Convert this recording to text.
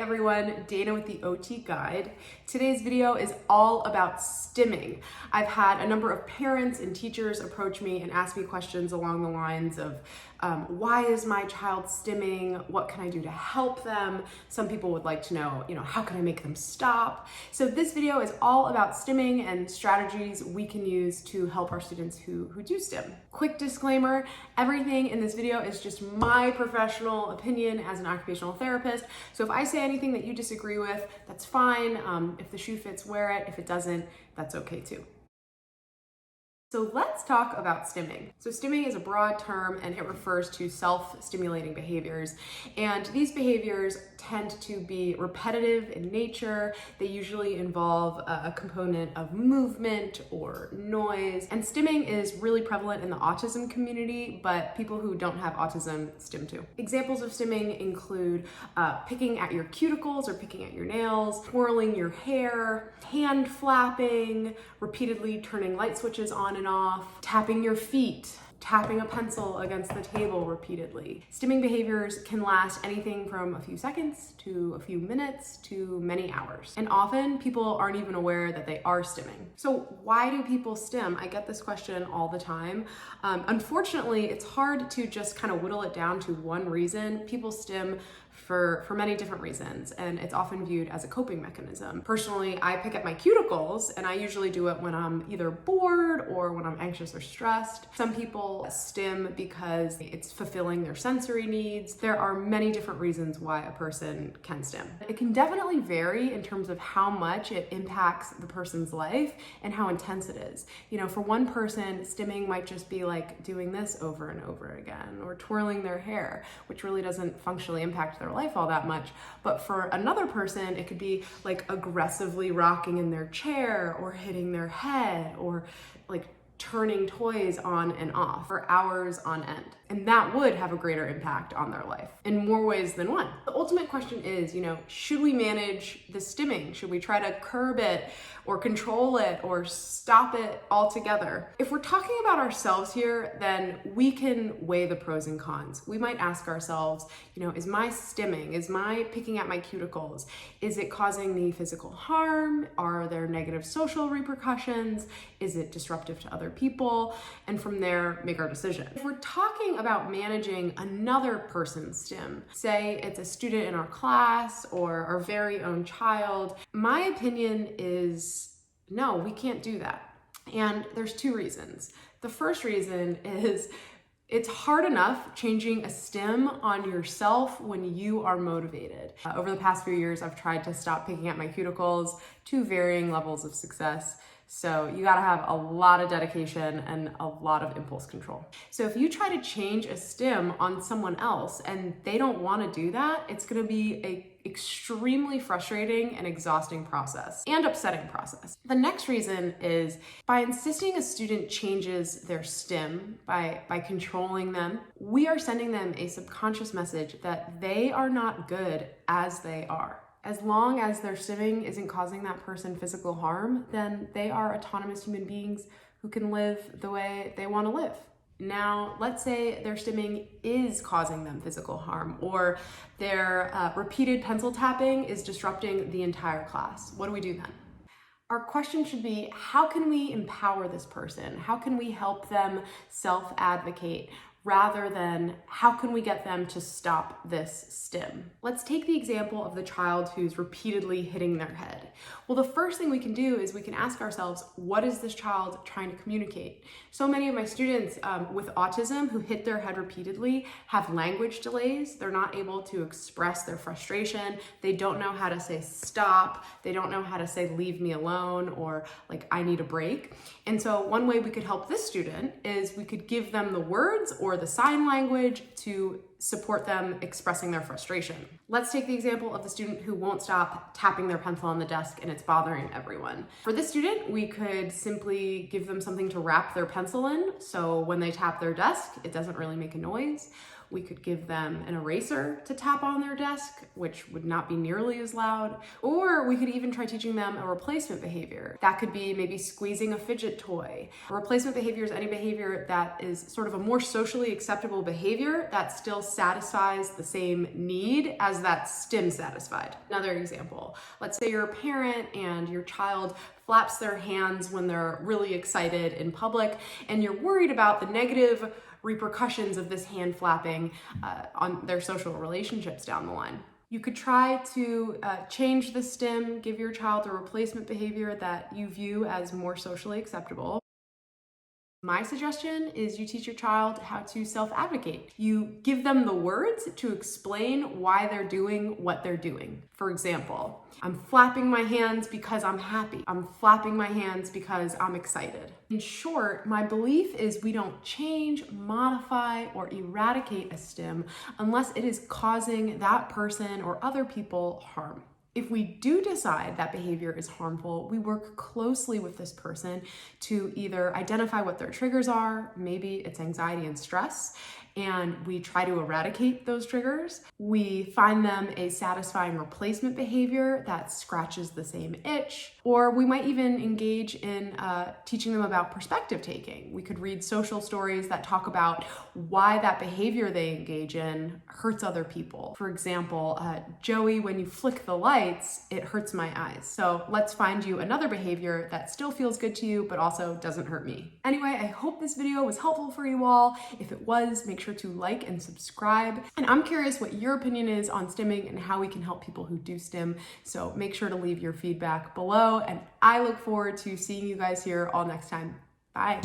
everyone, Dana with the OT Guide. Today's video is all about stimming. I've had a number of parents and teachers approach me and ask me questions along the lines of why is my child stimming? What can I do to help them? Some people would like to know, how can I make them stop? So this video is all about stimming and strategies we can use to help our students who do stim. Quick disclaimer, everything in this video is just my professional opinion as an occupational therapist. So if I say anything that you disagree with, that's fine. If the shoe fits, wear it. If it doesn't, that's okay too. So let's talk about stimming. So stimming is a broad term and it refers to self-stimulating behaviors. And these behaviors tend to be repetitive in nature. They usually involve a component of movement or noise. And stimming is really prevalent in the autism community, but people who don't have autism stim too. Examples of stimming include picking at your cuticles or picking at your nails, twirling your hair, hand flapping, repeatedly turning light switches on and off, tapping your feet, tapping a pencil against the table repeatedly. Stimming behaviors can last anything from a few seconds to a few minutes to many hours. And often people aren't even aware that they are stimming. So why do people stim? I get this question all the time. Unfortunately, it's hard to just kind of whittle it down to one reason. People stim for many different reasons, and it's often viewed as a coping mechanism. Personally, I pick at my cuticles, and I usually do it when I'm either bored or when I'm anxious or stressed. Some people stim because it's fulfilling their sensory needs. There are many different reasons why a person can stim. It can definitely vary in terms of how much it impacts the person's life and how intense it is. For one person, stimming might just be like doing this over and over again, or twirling their hair, which really doesn't functionally impact their life all that much. But for another person, it could be like aggressively rocking in their chair or hitting their head or like turning toys on and off for hours on end. And that would have a greater impact on their life in more ways than one. The ultimate question is, should we manage the stimming? Should we try to curb it or control it or stop it altogether? If we're talking about ourselves here, then we can weigh the pros and cons. We might ask ourselves, is my stimming, is my picking at my cuticles, is it causing me physical harm? Are there negative social repercussions? Is it disruptive to other people? And from there, make our decision. If we're talking about managing another person's stim, say it's a student in our class or our very own child, my opinion is no, we can't do that. And there's two reasons. The first reason is it's hard enough changing a stim on yourself when you are motivated. Over the past few years, I've tried to stop picking at my cuticles to varying levels of success. So you gotta have a lot of dedication and a lot of impulse control. So if you try to change a stim on someone else and they don't wanna do that, it's gonna be an extremely frustrating and exhausting process and upsetting process. The next reason is by insisting a student changes their stim, by controlling them, we are sending them a subconscious message that they are not good as they are. As long as their stimming isn't causing that person physical harm, then they are autonomous human beings who can live the way they want to live. Now, let's say their stimming is causing them physical harm, or their repeated pencil tapping is disrupting the entire class. What do we do then? Our question should be, how can we empower this person? How can we help them self-advocate? Rather than how can we get them to stop this stim? Let's take the example of the child who's repeatedly hitting their head. Well, the first thing we can do is we can ask ourselves, what is this child trying to communicate? So many of my students with autism who hit their head repeatedly have language delays. They're not able to express their frustration. They don't know how to say stop. They don't know how to say leave me alone or like I need a break. And so one way we could help this student is we could give them the words or the sign language to support them expressing their frustration. Let's take the example of the student who won't stop tapping their pencil on the desk and it's bothering everyone. For this student, we could simply give them something to wrap their pencil in, so when they tap their desk, it doesn't really make a noise. We could give them an eraser to tap on their desk, which would not be nearly as loud. Or we could even try teaching them a replacement behavior. That could be maybe squeezing a fidget toy. A replacement behavior is any behavior that is sort of a more socially acceptable behavior that still satisfies the same need as that stim satisfied. Another example, let's say you're a parent and your child flaps their hands when they're really excited in public, and you're worried about the negative repercussions of this hand flapping on their social relationships down the line. You could try to change the stim, give your child a replacement behavior that you view as more socially acceptable. My suggestion is you teach your child how to self-advocate. You give them the words to explain why they're doing what they're doing. For example, I'm flapping my hands because I'm happy. I'm flapping my hands because I'm excited. In short, my belief is we don't change, modify, or eradicate a stim unless it is causing that person or other people harm. If we do decide that behavior is harmful, we work closely with this person to either identify what their triggers are, maybe it's anxiety and stress, and we try to eradicate those triggers. We find them a satisfying replacement behavior that scratches the same itch, or we might even engage in teaching them about perspective taking. We could read social stories that talk about why that behavior they engage in hurts other people. For example, Joey, when you flick the lights, it hurts my eyes. So let's find you another behavior that still feels good to you, but also doesn't hurt me. Anyway, I hope this video was helpful for you all. If it was, make sure to like and subscribe. And I'm curious what your opinion is on stimming and how we can help people who do stim. So make sure to leave your feedback below, and I look forward to seeing you guys here all next time. Bye.